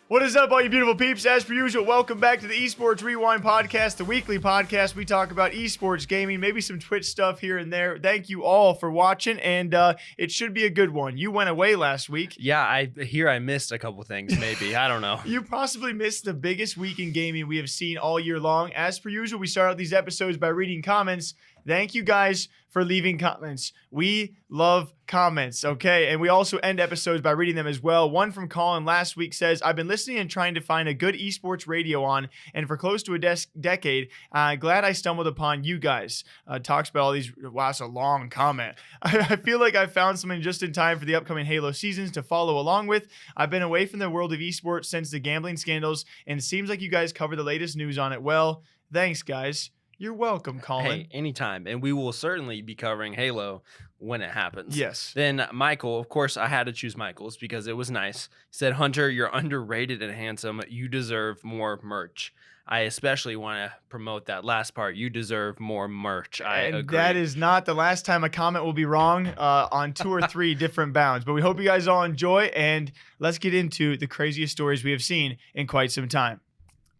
What is up, all you beautiful peeps? As per usual, welcome back to the Esports Rewind podcast, the weekly podcast. We talk about esports gaming, maybe some Twitch stuff here and there. Thank you all for watching, and it should be a good one. You went away last week. Yeah, I missed a couple things, maybe. I don't know. You possibly missed the biggest week in gaming we have seen all year long. As per usual, we start out these episodes by reading comments. Thank you guys for leaving comments. We love comments, okay? And we also end episodes by reading them as well. One from Colin last week says, I've been listening and trying to find a good esports radio on, and for close to a decade, glad I stumbled upon you guys. Talks about all these, wow, that's a long comment. I feel like I found something just in time for the upcoming Halo seasons to follow along with. I've been away from the world of esports since the gambling scandals, and it seems like you guys cover the latest news on it well. Thanks, guys. You're welcome, Colin. Hey, anytime. And we will certainly be covering Halo when it happens. Yes. Then Michael, of course, I had to choose Michael's because it was nice. He said, Hunter, you're underrated and handsome. You deserve more merch. I especially want to promote that last part. You deserve more merch. I agree. That is not the last time a comment will be wrong on 2 or 3 different bounds. But we hope you guys all enjoy, and let's get into the craziest stories we have seen in quite some time.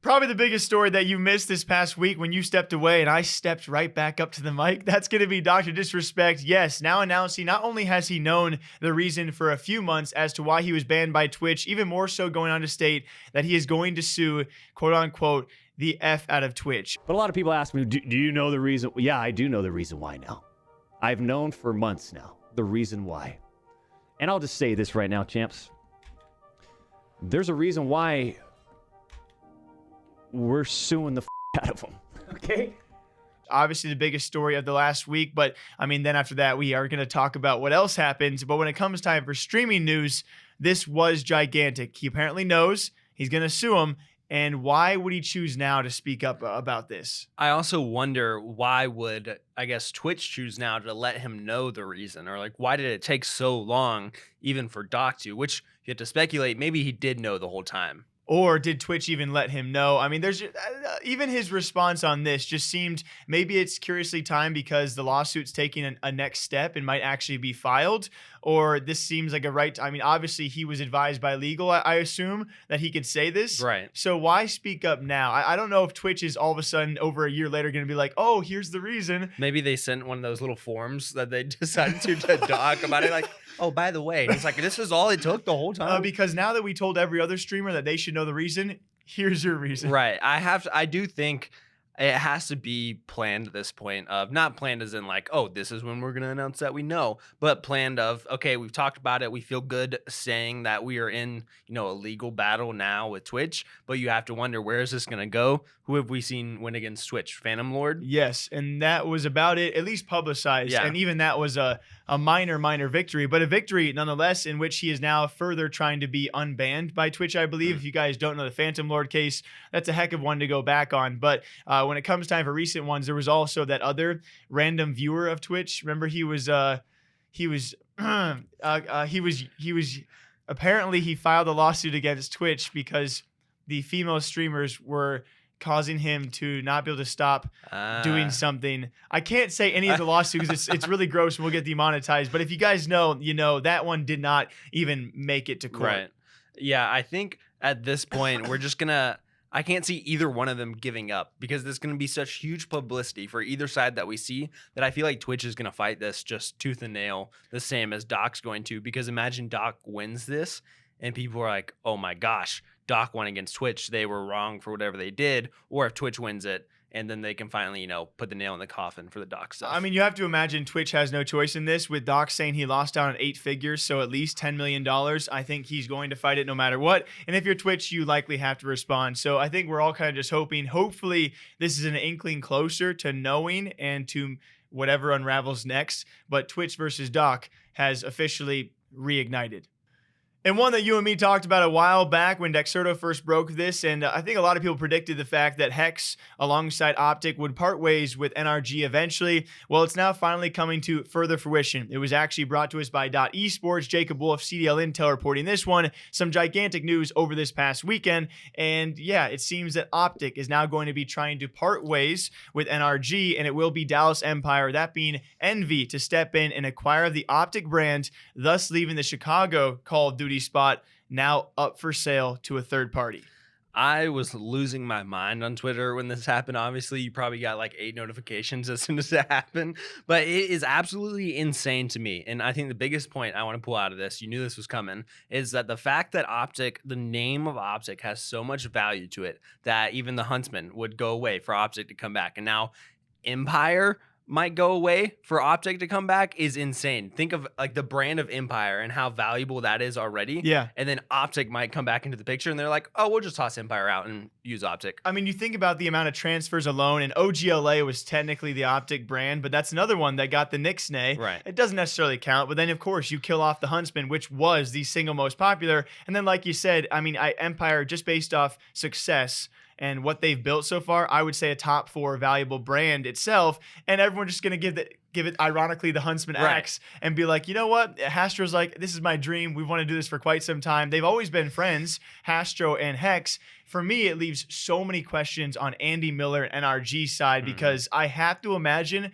Probably the biggest story that you missed this past week when you stepped away and I stepped right back up to the mic. That's going to be Dr. Disrespect. Yes, now announcing not only has he known the reason for a few months as to why he was banned by Twitch, even more so going on to state that he is going to sue, quote unquote, the F out of Twitch. But a lot of people ask me, do you know the reason? Yeah, I do know the reason why now. I've known for months now the reason why. And I'll just say this right now, champs. There's a reason why we're suing the out of them. Okay? Obviously the biggest story of the last week, but I mean, then after that, we are going to talk about what else happened. But when it comes time for streaming news, this was gigantic. He apparently knows he's going to sue him. And why would he choose now to speak up about this? I also wonder why would, I guess, Twitch choose now to let him know the reason? Or like, why did it take so long even for Doc to? Which you have to speculate, maybe he did know the whole time. Or did Twitch even let him know? I mean, there's even his response on this just seemed, maybe it's curiously timed because the lawsuit's taking a next step and might actually be filed. Or this seems like a right. I mean, obviously he was advised by legal, I assume, that he could say this. Right. So why speak up now? I don't know if Twitch is all of a sudden over a year later going to be like, oh, here's the reason. Maybe they sent one of those little forms that they decided to Doc about it. Like, oh, by the way, and it's like, this is all it took the whole time. Because now that we told every other streamer that they should know the reason, here's your reason. Right. I do think it has to be planned at this point of, not planned as in like, oh, this is when we're going to announce that we know, but planned of, okay, we've talked about it. We feel good saying that we are in, a legal battle now with Twitch, but you have to wonder, where is this going to go? Who have we seen win against Twitch? Phantom Lord? Yes, and that was about it, at least publicized. Yeah. And even that was a minor victory, but a victory nonetheless, in which he is now further trying to be unbanned by Twitch, I believe. If you guys don't know the Phantom Lord case, that's a heck of one to go back on. But when it comes time for recent ones, there was also that other random viewer of Twitch. Remember, apparently he filed a lawsuit against Twitch because the female streamers were causing him to not be able to stop doing something. I can't say any of the lawsuits. It's really gross and we'll get demonetized. But if you guys know, that one did not even make it to court. Right. Yeah, I think at this point, we're just going to, I can't see either one of them giving up because there's going to be such huge publicity for either side that we see that I feel like Twitch is going to fight this just tooth and nail, the same as Doc's going to. Because imagine Doc wins this and people are like, oh my gosh, Doc won against Twitch. They were wrong for whatever they did. Or if Twitch wins it, and then they can finally, put the nail in the coffin for the Doc stuff. I mean, you have to imagine Twitch has no choice in this, with Doc saying he lost out on 8 figures, so at least $10 million. I think he's going to fight it no matter what. And if you're Twitch, you likely have to respond. So I think we're all kind of just hoping, hopefully this is an inkling closer to knowing and to whatever unravels next. But Twitch versus Doc has officially reignited. And one that you and me talked about a while back when Dexerto first broke this, and I think a lot of people predicted the fact that Hecz, alongside OpTic, would part ways with NRG eventually. Well, it's now finally coming to further fruition. It was actually brought to us by Esports, Jacob Wolf, CDL Intel reporting this one. Some gigantic news over this past weekend, and yeah, it seems that OpTic is now going to be trying to part ways with NRG, and it will be Dallas Empire, that being Envy, to step in and acquire the OpTic brand, thus leaving the Chicago Call of Duty spot now up for sale to a third party. I was losing my mind on Twitter when this happened. Obviously, you probably got like 8 notifications as soon as it happened, but it is absolutely insane to me. And I think the biggest point I want to pull out of this, you knew this was coming, is that the fact that OpTic, the name of OpTic, has so much value to it that even the Huntsman would go away for OpTic to come back. And now Empire might go away for OpTic to come back is insane. Think of like the brand of Empire and how valuable that is already. Yeah. And then OpTic might come back into the picture and they're like, oh, we'll just toss Empire out and use OpTic. I mean, you think about the amount of transfers alone, and OGLA was technically the OpTic brand, but that's another one that got the Nixnay. Right. It doesn't necessarily count, but then, of course, you kill off the Huntsman, which was the single most popular. And then, like you said, I mean, Empire, just based off success and what they've built so far, I would say a top 4 valuable brand itself, and everyone's just going to give it ironically the Huntsman X and be like, you know what? Hastro's like, this is my dream. We've wanted to do this for quite some time. They've always been friends, Hastro and Hecz. For me, it leaves so many questions on Andy Miller and NRG side because I have to imagine,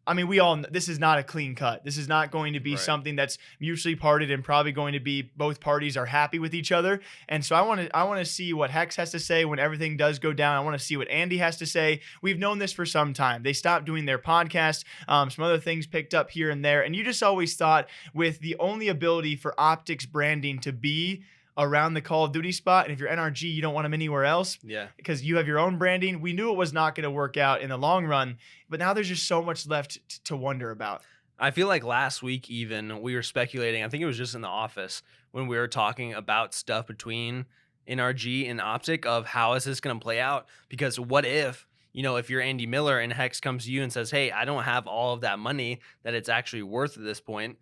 I mean, we all know this is not a clean cut. This is not going to be something that's mutually parted and probably going to be both parties are happy with each other. And so I want to see what Hecz has to say when everything does go down. I want to see what Andy has to say. We've known this for some time. They stopped doing their podcast. Some other things picked up here and there. And you just always thought with the only ability for OpTic's branding to be around the Call of Duty spot, and if you're NRG, you don't want them anywhere else because you have your own branding. We knew it was not going to work out in the long run, but now there's just so much left to wonder about. I feel like last week even we were speculating, I think it was just in the office when we were talking about stuff between NRG and OpTic of how is this going to play out, because what if, you know, if you're Andy Miller and Hecz comes to you and says, hey, I don't have all of that money that it's actually worth at this point,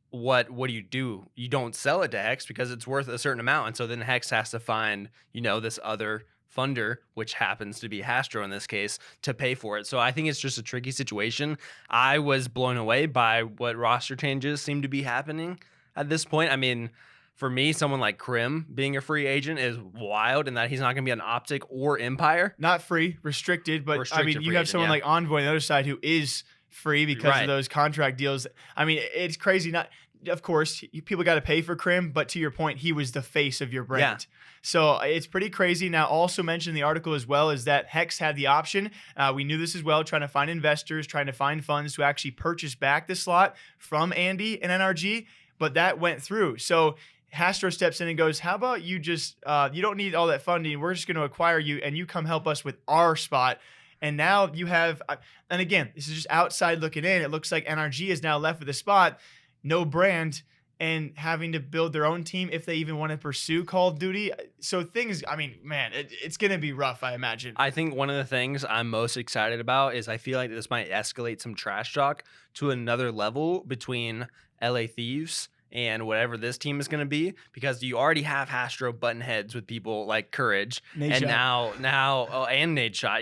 what do? You don't sell it to Hecz because it's worth a certain amount. And so then Hecz has to find, you know, this other funder, which happens to be Hastro in this case, to pay for it. So I think it's just a tricky situation. I was blown away by what roster changes seem to be happening at this point. I mean, for me, someone like Krim being a free agent is wild, in that he's not going to be an OpTic or Empire. Not free, restricted, but Restricted I mean, you have someone like Envoy on the other side who is free because of those contract deals. I mean, it's crazy. Not, of course, people got to pay for Krim, but to your point, he was the face of your brand. So it's pretty crazy. Now, also mentioned in the article as well is that Hecz had the option. We knew this as well, trying to find investors, trying to find funds to actually purchase back the slot from Andy and NRG, but that went through. So Hastro steps in and goes, how about you just, you don't need all that funding. We're just going to acquire you and you come help us with our spot. And now you have, and again, this is just outside looking in. It looks like NRG is now left with a spot, no brand, and having to build their own team if they even want to pursue Call of Duty. So things, I mean, man, it's going to be rough, I imagine. I think one of the things I'm most excited about is I feel like this might escalate some trash talk to another level between LA Thieves and whatever this team is going to be, because you already have Hastro button heads with people like Courage, and now and Nade Shot,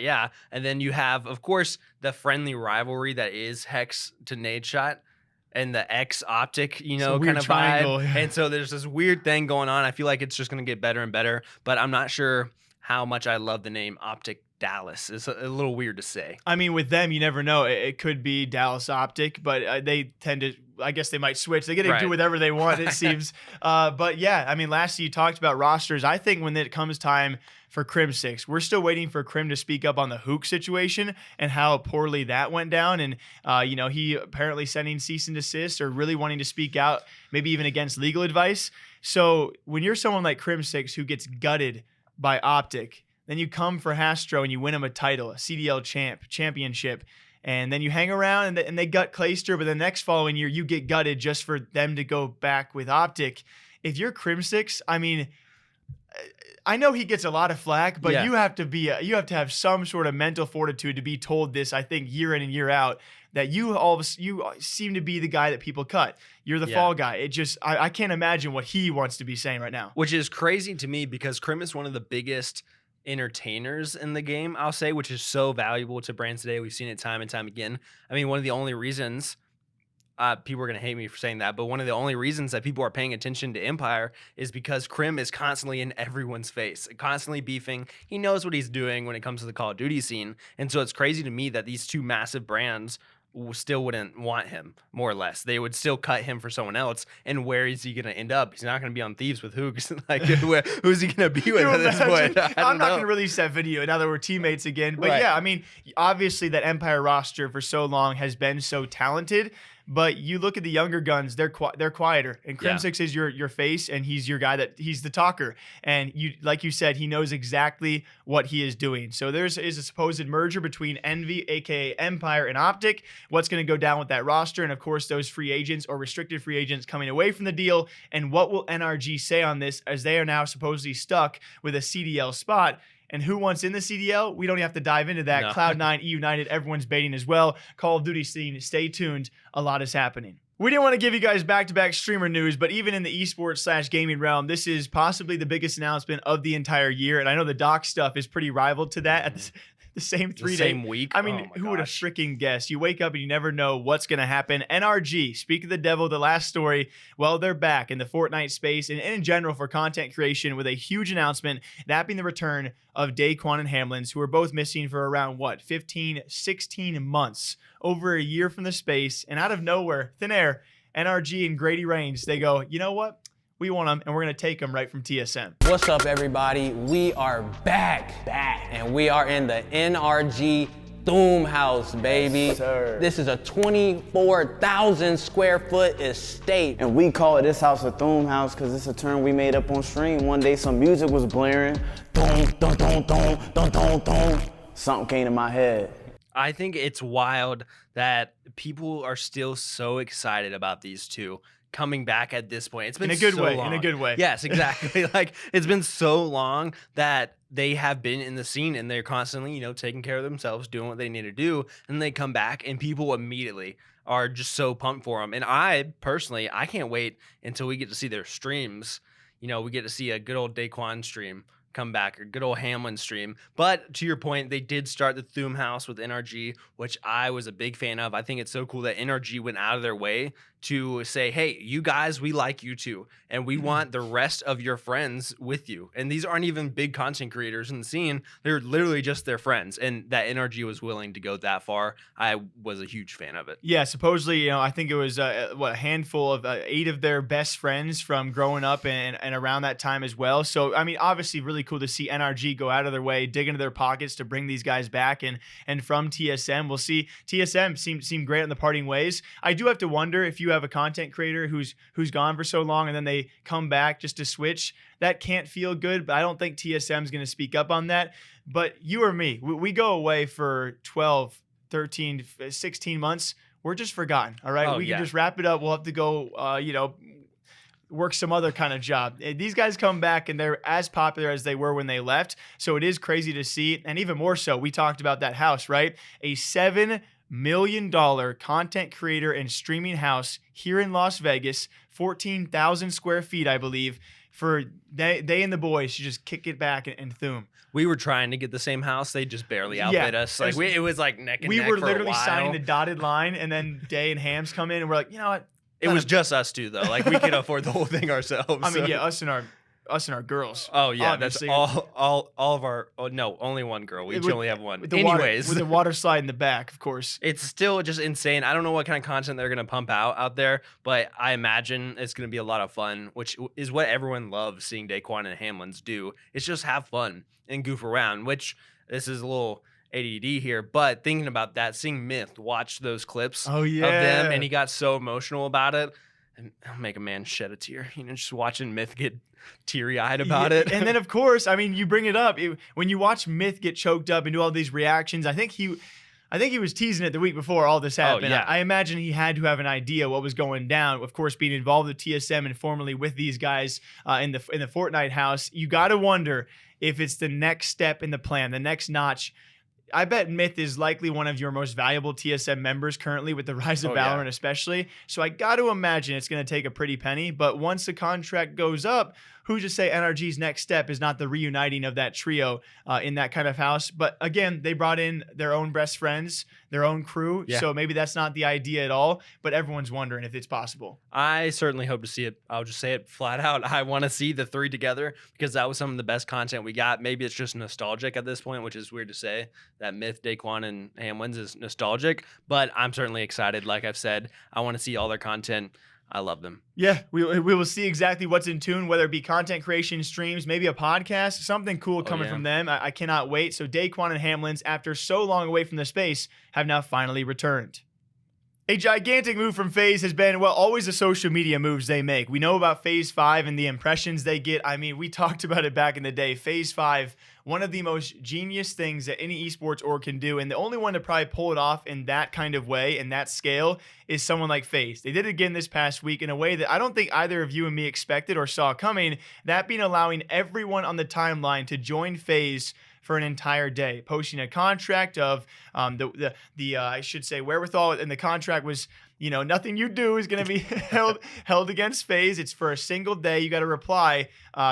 and then you have, of course, the friendly rivalry that is Hecz to Nade Shot and the X OpTic, you know, kind of triangle, vibe. And so there's this weird thing going on. I feel like it's just going to get better and better, but I'm not sure how much I love the name OpTic Dallas. It's a little weird to say. I mean, with them, you never know. It could be Dallas OpTic, but they tend to, I guess they might switch. They get to do whatever they want, it seems. But yeah, I mean, lastly, you talked about rosters. I think when it comes time for Crim6, we're still waiting for Krim to speak up on the Hook situation and how poorly that went down. And, you know, he apparently sending cease and desist or really wanting to speak out, maybe even against legal advice. So when you're someone like Crim6 who gets gutted by OpTic, then you come for Hastro and you win him a title, a CDL championship. And then you hang around and they gut Clayster, but the next following year you get gutted just for them to go back with OpTic. If you're Crim6, I mean, I know he gets a lot of flack, but you have to have some sort of mental fortitude to be told this, I think, year in and year out, that you seem to be the guy that people cut. You're the fall guy. It just, I can't imagine what he wants to be saying right now. Which is crazy to me because Krim is one of the biggest entertainers in the game, I'll say, which is so valuable to brands today. We've seen it time and time again. I mean, one of the only reasons people are going to hate me for saying that, but one of the only reasons that people are paying attention to Empire is because Krim is constantly in everyone's face, constantly beefing. He knows what he's doing when it comes to the Call of Duty scene. And so it's crazy to me that these two massive brands still wouldn't want him, more or less. They would still cut him for someone else. And where is he going to end up? He's not going to be on Thieves with Hoogs. Like, who's he going to be with at this point? I'm not going to release that video now that we're teammates again. But yeah, I mean, obviously that Empire roster for so long has been so talented. But you look at the younger guns; they're quieter. And Crimsix is your face, and he's your guy he's the talker. And like you said, he knows exactly what he is doing. So is a supposed merger between Envy, aka Empire, and OpTic. What's going to go down with that roster, and of course those free agents or restricted free agents coming away from the deal. And what will NRG say on this, as they are now supposedly stuck with a CDL spot? And who wants in the CDL? We don't even have to dive into that. No. Cloud9, United, everyone's baiting as well. Call of Duty scene, stay tuned. A lot is happening. We didn't want to give you guys back-to-back streamer news, but even in the esports / gaming realm, this is possibly the biggest announcement of the entire year. And I know the doc stuff is pretty rival to that at the same 3 day. Same week. I mean, who would have freaking guessed? You wake up and you never know what's going to happen. NRG, speak of the devil, the last story. Well, they're back in the Fortnite space and in general for content creation with a huge announcement, that being the return of Daequan and Hamlinz, who were both missing for around, 15, 16 months, over a year from the space. And out of nowhere, thin air, NRG and Grady Reigns, they go, you know what? We want them, and we're going to take them right from TSM. What's up, everybody? We are back. And we are in the NRG Thoom House, baby. Yes, sir. This is a 24,000 square foot estate. And we call this house a Thoom House because it's a term we made up on stream. One day some music was blaring. Dun, dun, dun, dun, dun, dun, dun. Something came to my head. I think it's wild that people are still so excited about these two coming back at this point. It's been in a good so way. long. In a good way. Yes, exactly. Like, it's been so long that they have been in the scene and they're constantly, taking care of themselves, doing what they need to do, and they come back and people immediately are just so pumped for them. And I personally, I can't wait until we get to see their streams. We get to see a good old Daequan stream come back, or good old Hamlin stream. But to your point, they did start the Thoom House with NRG, which I was a big fan of. I think it's so cool that NRG went out of their way to say, hey, you guys, we like you too, and we want the rest of your friends with you. And these aren't even big content creators in the scene. They're literally just their friends. And that NRG was willing to go that far. I was a huge fan of it. Yeah, supposedly, I think it was a handful of 8 of their best friends from growing up and around that time as well. So, I mean, obviously really cool to see NRG go out of their way, dig into their pockets to bring these guys back. And from TSM, we'll see TSM seem great in the parting ways. I do have to wonder if you have a content creator who's gone for so long and then they come back just to switch, that can't feel good. But I don't think TSM is going to speak up on that. But you or me, we go away for 12, 13, 16 months. We're just forgotten. All right. We can just wrap it up. We'll have to go, work some other kind of job. These guys come back and they're as popular as they were when they left. So it is crazy to see. And even more so, we talked about that house, right? A $7 million content creator and streaming house here in Las Vegas, 14,000 square feet, I believe, for they and the boys to just kick it back and Thoom. We were trying to get the same house. They just barely outbid us. Like it was like neck and neck. We were for literally a while. signing the dotted line, and then Day and Hams come in, and we're like, you know what? It was just us two, though. Like, we could afford the whole thing ourselves. I mean, yeah, us and our girls. Oh yeah, obviously. That's all of our. Oh no, only one girl. We each only have one. Anyways, with the water slide in the back, of course. It's still just insane. I don't know what kind of content they're gonna pump out there, but I imagine it's gonna be a lot of fun, which is what everyone loves seeing Daequan and Hamlinz do. It's just have fun and goof around. Which this is a little ADD here, but thinking about that, seeing Myth watch those clips of them, and he got so emotional about it, and it'll make a man shed a tear. Just watching Myth get teary-eyed about it. And then, of course, I mean, you bring it up. When you watch Myth get choked up and do all these reactions, I think he was teasing it the week before all this happened. Oh, yeah. I imagine he had to have an idea what was going down. Of course, being involved with TSM and formerly with these guys in the Fortnite house, you got to wonder if it's the next step in the plan, the next notch. I bet Myth is likely one of your most valuable TSM members currently with the rise of Valorant, especially. So I got to imagine it's going to take a pretty penny. But once the contract goes up, who's to say NRG's next step is not the reuniting of that trio in that kind of house? But again, they brought in their own best friends, their own crew. Yeah. So maybe that's not the idea at all, but everyone's wondering if it's possible. I certainly hope to see it. I'll just say it flat out. I want to see the three together because that was some of the best content we got. Maybe it's just nostalgic at this point, which is weird to say. That myth Daequan and Hamlinz is nostalgic, but I'm certainly excited. Like I've said, I want to see all their content. I love them. Yeah, we will see exactly what's in tune, whether it be content creation, streams, maybe a podcast, something cool coming from them. I cannot wait. So Daequan and Hamlinz, after so long away from the space, have now finally returned. A gigantic move from FaZe has been, well, always the social media moves they make. We know about FaZe 5 and the impressions they get. I mean, we talked about it back in the day. FaZe 5, one of the most genius things that any esports org can do, and the only one to probably pull it off in that kind of way, in that scale, is someone like FaZe. They did it again this past week in a way that I don't think either of you and me expected or saw coming, that being allowing everyone on the timeline to join FaZe for an entire day, posting a contract of I should say wherewithal, and the contract was, nothing you do is going to be held against FaZe. It's for a single day. You got to reply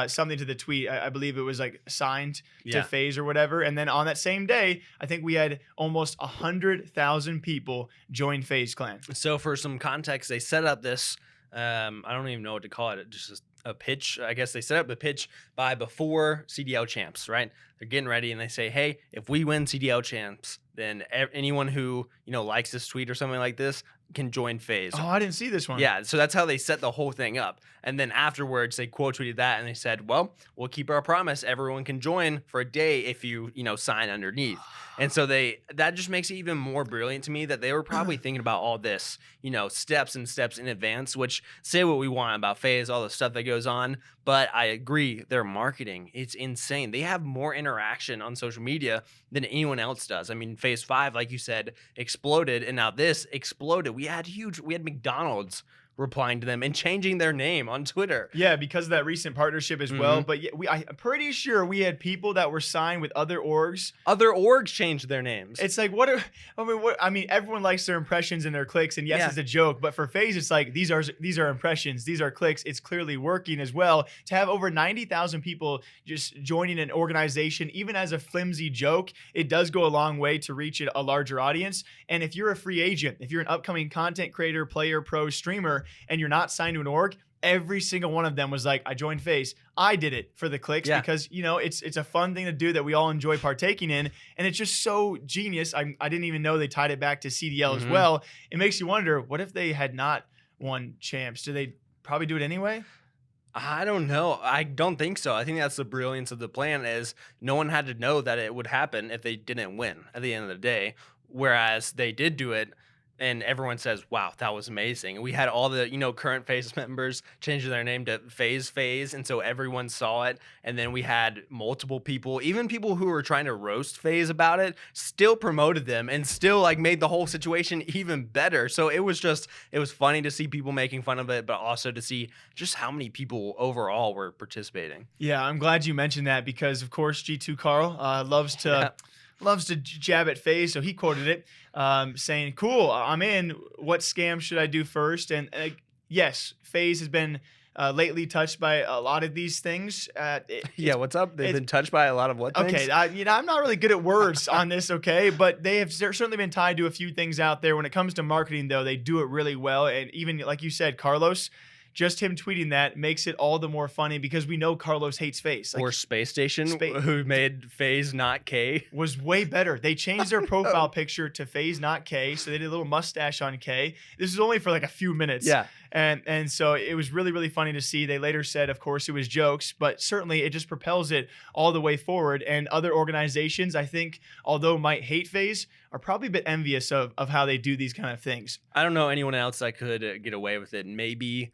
something to the tweet. I believe it was like signed to FaZe or whatever. And then on that same day, I think we had almost 100,000 people join FaZe Clan. So for some context, they set up this, I don't even know what to call it, just a pitch. I guess they set up the pitch before CDL champs, right? They're getting ready and they say, hey, if we win CDL champs, then anyone who, likes this tweet or something like this can join FaZe. Oh, I didn't see this one. Yeah, so that's how they set the whole thing up. And then afterwards, they quote tweeted that and they said, well, we'll keep our promise. Everyone can join for a day if you, sign underneath. And so that just makes it even more brilliant to me that they were probably thinking about all this, steps and steps in advance, which say what we want about FaZe, all the stuff that goes on. But I agree, their marketing, it's insane. They have more interaction on social media than anyone else does. I mean, FaZe 5, like you said, exploded, and now this exploded. We had McDonald's replying to them and changing their name on Twitter. Yeah, because of that recent partnership as well. But I'm pretty sure we had people that were signed with other orgs. Other orgs changed their names. It's like, everyone likes their impressions and their clicks, and yes, it's a joke. But for FaZe, it's like these are impressions, these are clicks. It's clearly working as well. To have over 90,000 people just joining an organization, even as a flimsy joke, it does go a long way to reach a larger audience. And if you're a free agent, if you're an upcoming content creator, player, pro, streamer, and you're not signed to an org, every single one of them was like, I joined FaZe. I did it for the clicks because, it's a fun thing to do that we all enjoy partaking in. And it's just so genius. I didn't even know they tied it back to CDL as well. It makes you wonder, what if they had not won champs? Do they probably do it anyway? I don't know. I don't think so. I think that's the brilliance of the plan is no one had to know that it would happen if they didn't win at the end of the day. Whereas they did do it. And everyone says, wow, that was amazing. We had all the, current FaZe members change their name to FaZe. And so everyone saw it. And then we had multiple people, even people who were trying to roast FaZe about it, still promoted them and still made the whole situation even better. So it was funny to see people making fun of it, but also to see just how many people overall were participating. Yeah, I'm glad you mentioned that because, of course, G2 Carl loves to jab at FaZe, so he quoted it, saying, cool, I'm in. What scam should I do first? And yes, FaZe has been lately touched by a lot of these things. What's up? They've been touched by a lot of what things? Okay, I'm not really good at words on this, okay? But they have certainly been tied to a few things out there. When it comes to marketing, though, they do it really well. And even, like you said, Carlos, just him tweeting that makes it all the more funny because we know Carlos hates FaZe. Or Space Station, who made FaZe not K. Was way better. They changed their profile picture to FaZe not K, so they did a little mustache on K. This was only for a few minutes. Yeah. And so it was really, really funny to see. They later said, of course, it was jokes, but certainly it just propels it all the way forward. And other organizations, I think, although might hate FaZe, are probably a bit envious of how they do these kind of things. I don't know anyone else that could get away with it. Maybe,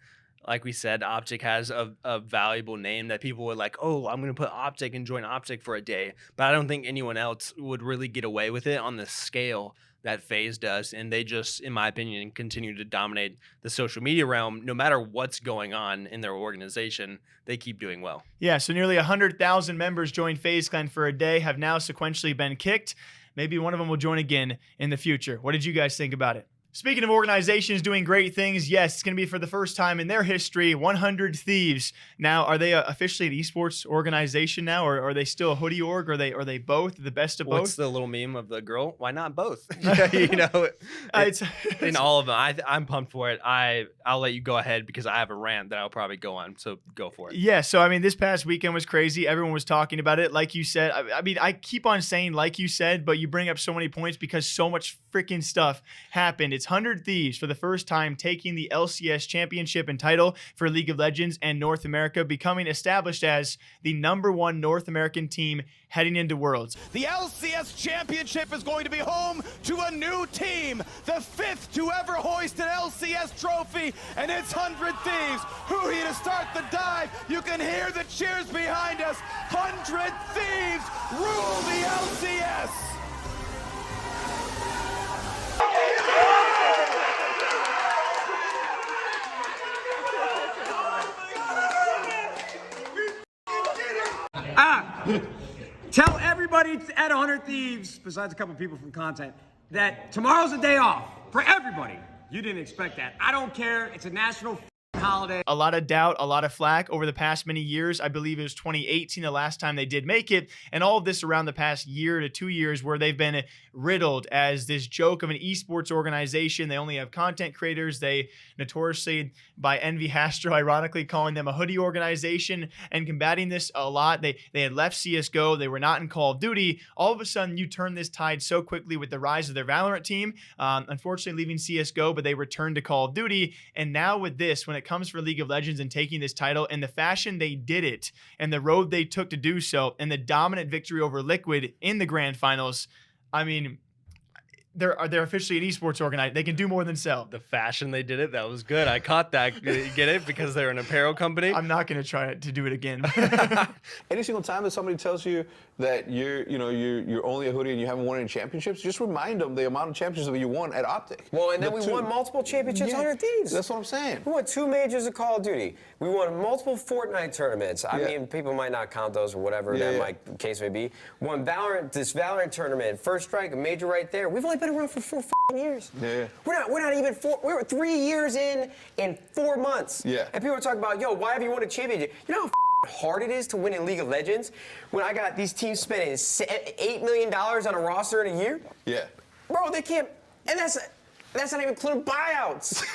like we said, OpTic has a valuable name that people would like, oh, I'm going to put OpTic and join OpTic for a day. But I don't think anyone else would really get away with it on the scale that FaZe does. And they just, in my opinion, continue to dominate the social media realm. No matter what's going on in their organization, they keep doing well. Yeah, so nearly 100,000 members joined FaZe Clan for a day, have now sequentially been kicked. Maybe one of them will join again in the future. What did you guys think about it? Speaking of organizations doing great things, yes, it's going to be for the first time in their history, 100 Thieves. Now, are they officially an esports organization now, or are they still a Hoodie org? Are they both, the best of both? What's the little meme of the girl? Why not both? You know, It's in all of them. I'm pumped for it. I'll let you go ahead because I have a rant that I'll probably go on. So go for it. Yeah, so I mean, this past weekend was crazy. Everyone was talking about it. Like you said, I mean, I keep on saying like you said, but you bring up so many points because so much freaking stuff happened. It's 100 Thieves for the first time taking the LCS championship and title for League of Legends and North America, becoming established as the #1 North American team heading into Worlds. The LCS Championship is going to be home to a new team, the 5th to ever hoist an LCS trophy, and it's 100 Thieves. Hoodie to start the dive. You can hear the cheers behind us. 100 Thieves rule the LCS. Tell everybody at 100 Thieves, besides a couple people from content, that tomorrow's a day off for everybody. You didn't expect that. I don't care. It's a national holiday. A lot of doubt, a lot of flack over the past many years. I believe it was 2018 the last time they did make it, and all of this around the past year to 2 years where they've been riddled as this joke of an esports organization. They only have content creators. They notoriously, by Envy Hastro, ironically calling them a Hoodie organization and combating this a lot. They had left CSGO. They were not in Call of Duty. All of a sudden, you turn this tide so quickly with the rise of their Valorant team. Unfortunately, leaving CSGO, but they returned to Call of Duty. And now with this, when it comes for League of Legends and taking this title and the fashion they did it and the road they took to do so and the dominant victory over Liquid in the grand finals, I mean, they're officially an esports organization. They can do more than sell. The fashion they did it, that was good. I caught that. Get it? Because they're an apparel company. I'm not going to try to do it again. Any single time that somebody tells you that you're only a Hoodie and you haven't won any championships, just remind them the amount of championships that you won at OpTic. Well, and then we won multiple championships, 100 Thieves. That's what I'm saying. We won 2 majors of Call of Duty. We won multiple Fortnite tournaments. I mean, people might not count those or whatever the case may be. Won this Valorant tournament, First Strike, a major right there. We've only been around for 4 years. Yeah. We're not even 4. We were 3 years in 4 months. Yeah. And people are talking about, yo, why have you won a championship? You know how hard it is to win in League of Legends when I got these teams spending $8 million on a roster in a year? Yeah. Bro, they can't, and that's not even including buyouts.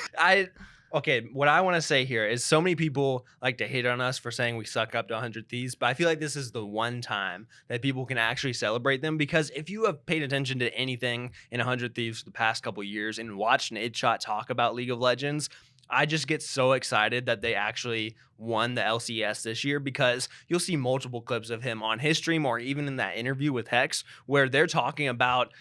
Okay, what I want to say here is so many people like to hate on us for saying we suck up to 100 Thieves, but I feel like this is the one time that people can actually celebrate them, because if you have paid attention to anything in 100 Thieves the past couple years and watched Nadeshot talk about League of Legends, I just get so excited that they actually won the LCS this year, because you'll see multiple clips of him on his stream or even in that interview with Hecz where they're talking about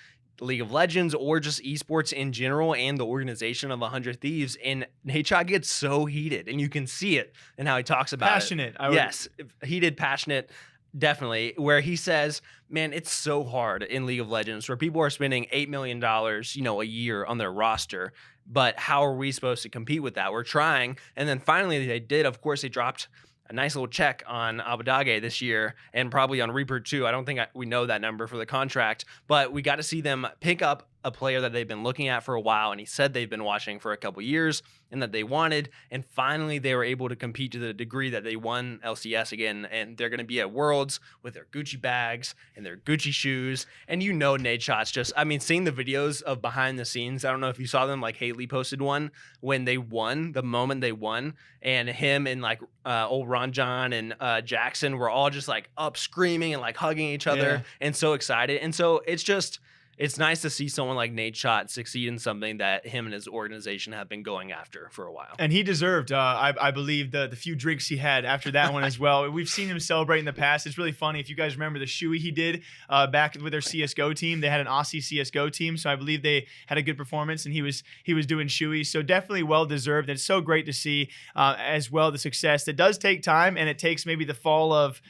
League of Legends or just esports in general and the organization of 100 Thieves, and Nadeshot gets so heated, and you can see it in how he talks about Passionate. it. Yes, heated, passionate, definitely, where he says, man, it's so hard in League of Legends where people are spending $8 million, a year on their roster, but how are we supposed to compete with that? We're trying, and then finally they did. Of course, they dropped a nice little check on Abadage this year, and probably on Reaper too. I don't think we know that number for the contract, but we got to see them pick up a player that they've been looking at for a while, and he said they've been watching for a couple years and that they wanted, and finally they were able to compete to the degree that they won LCS again, and they're going to be at Worlds with their Gucci bags and their Gucci shoes. And Nadeshot's just, I mean, seeing the videos of behind the scenes, I don't know if you saw them, like Haley posted one when they won, the moment they won, and him and like old Ron John and Jackson were all just like up screaming and like hugging each other and so excited. And so it's nice to see someone like Nadeshot succeed in something that him and his organization have been going after for a while. And he deserved, I believe, the few drinks he had after that one as well. We've seen him celebrate in the past. It's really funny. If you guys remember the shoey he did back with their CSGO team, they had an Aussie CSGO team, so I believe they had a good performance, and he was doing shoey. So definitely well-deserved. And it's so great to see as well the success. That does take time, and it takes maybe the fall of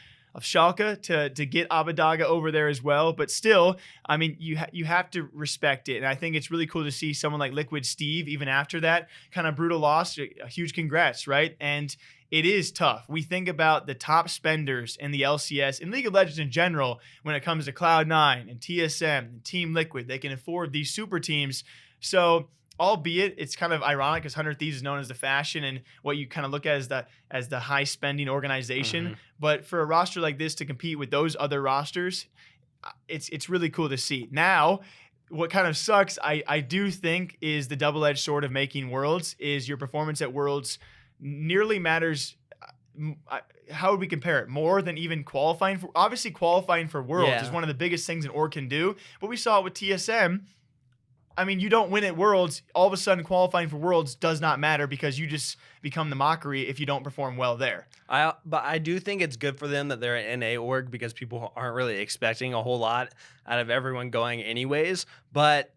Schalke to get Abadaga over there as well. But still, I mean, you have to respect it. And I think it's really cool to see someone like Liquid Steve, even after that kind of brutal loss, a huge congrats, right? And it is tough. We think about the top spenders in the LCS, in League of Legends in general, when it comes to Cloud9 and TSM and Team Liquid. They can afford these super teams. So albeit it's kind of ironic because 100 Thieves is known as the fashion and what you kind of look at as the high spending organization. But for a roster like this to compete with those other rosters, it's really cool to see. Now, what kind of sucks, I do think, is the double-edged sword of making Worlds is your performance at Worlds nearly matters. How would we compare it? More than even qualifying for? Obviously, qualifying for Worlds is one of the biggest things an org can do. But we saw it with TSM. I mean, you don't win at Worlds. All of a sudden, qualifying for Worlds does not matter because you just become the mockery if you don't perform well there. But I do think it's good for them that they're an NA org because people aren't really expecting a whole lot out of everyone going anyways. But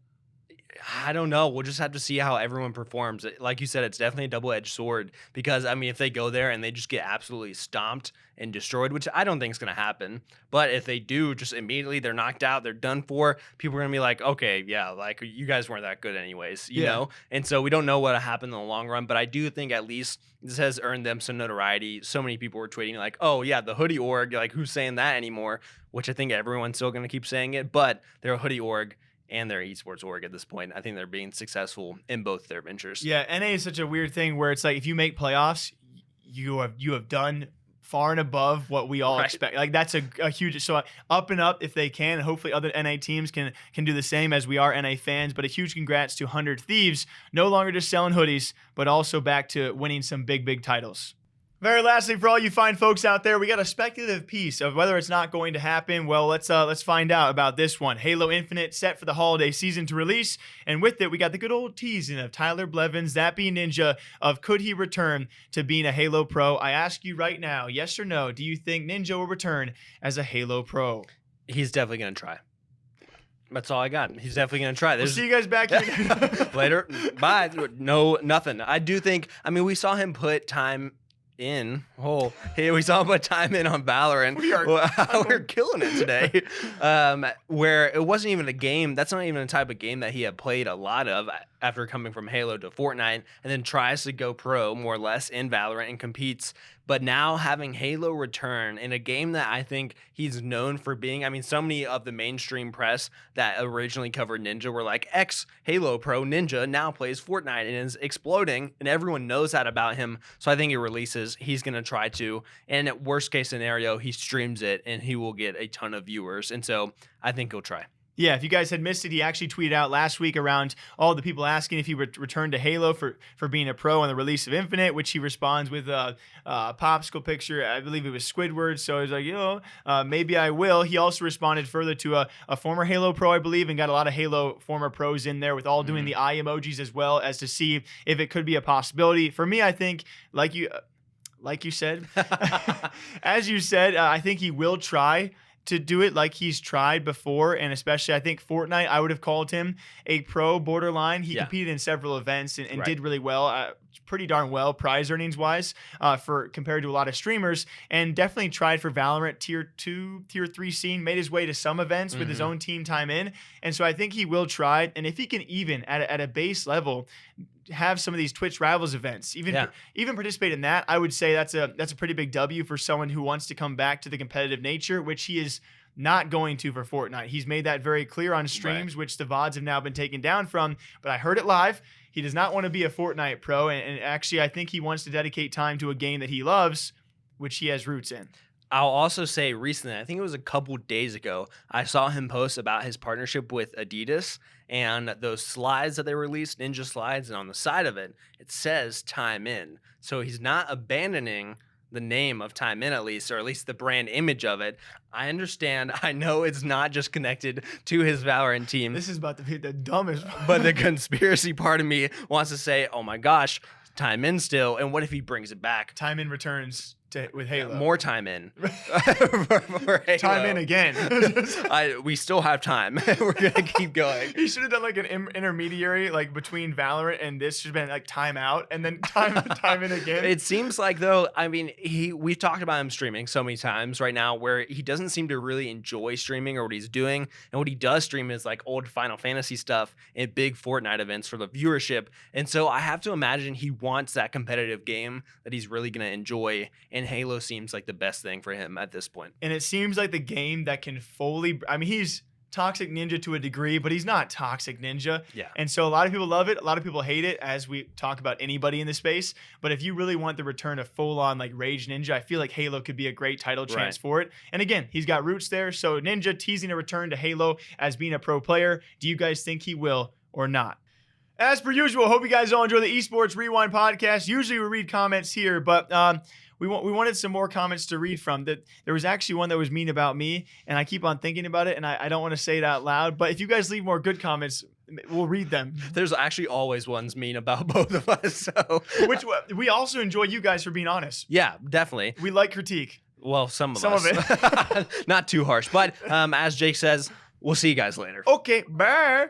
I don't know. We'll just have to see how everyone performs. Like you said, it's definitely a double-edged sword because, I mean, if they go there and they just get absolutely stomped and destroyed, which I don't think is going to happen, but if they do, just immediately they're knocked out, they're done for, people are going to be like, okay, yeah, like you guys weren't that good anyways, you know? And so we don't know what'll happen in the long run, but I do think at least this has earned them some notoriety. So many people were tweeting like, oh yeah, the Hoodie org, like who's saying that anymore? Which I think everyone's still going to keep saying it, but they're a Hoodie org and their esports org at this point. I think they're being successful in both their ventures. Yeah, NA is such a weird thing where it's like if you make playoffs, you have done far and above what we all expect. Like that's a huge, so up and up if they can, and hopefully other NA teams can do the same as we are NA fans. But a huge congrats to 100 Thieves, no longer just selling hoodies, but also back to winning some big titles. Very lastly, for all you fine folks out there, we got a speculative piece of whether it's not going to happen. Well, let's find out about this one. Halo Infinite set for the holiday season to release, and with it, we got the good old teasing of Tyler Blevins, that being Ninja, of could he return to being a Halo Pro? I ask you right now, yes or no, do you think Ninja will return as a Halo Pro? He's definitely going to try. That's all I got. He's definitely going to try. We'll see you guys back here later. Bye. No, nothing. I do think, I mean, we saw him put time in. Oh, hey, we saw him put time in on Valorant. We're killing it today. Where it wasn't even a game. That's not even a type of game that he had played a lot of after coming from Halo to Fortnite, and then tries to go pro more or less in Valorant and competes. But now having Halo return in a game that I think he's known for being, I mean, so many of the mainstream press that originally covered Ninja were like, ex-Halo pro Ninja now plays Fortnite and is exploding, and everyone knows that about him. So I think he releases, he's going to try to, and at worst case scenario, he streams it, and he will get a ton of viewers. And so I think he'll try. Yeah, if you guys had missed it, he actually tweeted out last week around all the people asking if he would return to Halo for being a pro on the release of Infinite, which he responds with a popsicle picture. I believe it was Squidward. So he's like, maybe I will. He also responded further to a former Halo pro, I believe, and got a lot of Halo former pros in there with all doing the eye emojis as well as to see if it could be a possibility. For me, I think, like you said, as you said, I think he will try to do it like he's tried before, and especially I think Fortnite, I would have called him a pro borderline. He competed in several events and did really well, pretty darn well prize earnings wise for compared to a lot of streamers, and definitely tried for Valorant tier 2, tier 3 scene, made his way to some events with his own team time in, and so I think he will try, and if he can even at a base level have some of these Twitch Rivals events, even participate in that, I would say that's a pretty big W for someone who wants to come back to the competitive nature, which he is not going to for Fortnite. He's made that very clear on streams, which the VODs have now been taken down from, but I heard it live. He does not want to be a Fortnite pro, and actually I think he wants to dedicate time to a game that he loves, which he has roots in. I'll also say recently, I think it was a couple days ago, I saw him post about his partnership with Adidas and those slides that they released, Ninja slides, and on the side of it, it says Time In. So he's not abandoning the name of Time In, at least, or at least the brand image of it. I understand. I know it's not just connected to his Valorant team. This is about to be the dumbest. But the conspiracy part of me wants to say, oh my gosh, Time In still, and what if he brings it back? Time In returns with Halo. More time in. for Halo. Time in again. We still have time. We're going to keep going. He should have done like an intermediary like between Valorant and this. Should have been like time out and then time in again. It seems like though, I mean, we've talked about him streaming so many times right now where he doesn't seem to really enjoy streaming or what he's doing. And what he does stream is like old Final Fantasy stuff and big Fortnite events for the viewership. And so I have to imagine he wants that competitive game that he's really going to enjoy. And Halo seems like the best thing for him at this point. And it seems like the game that can fully, I mean, Toxic Ninja to a degree, but he's not Toxic Ninja. Yeah. And so a lot of people love it. A lot of people hate it, as we talk about anybody in the space. But if you really want the return of full-on like Rage Ninja, I feel like Halo could be a great title chance for it. And again, he's got roots there. So Ninja teasing a return to Halo as being a pro player. Do you guys think he will or not? As per usual, hope you guys all enjoy the Esports Rewind podcast. Usually we read comments here, but we wanted some more comments to read from. That there was actually one that was mean about me, and I keep on thinking about it, and I don't want to say it out loud. But if you guys leave more good comments, we'll read them. There's actually always ones mean about both of us. So Which we also enjoy you guys for being honest. yeah, definitely. We like critique. Well, some of Some us. of Not too harsh. But as Jake says, we'll see you guys later. Okay, bye.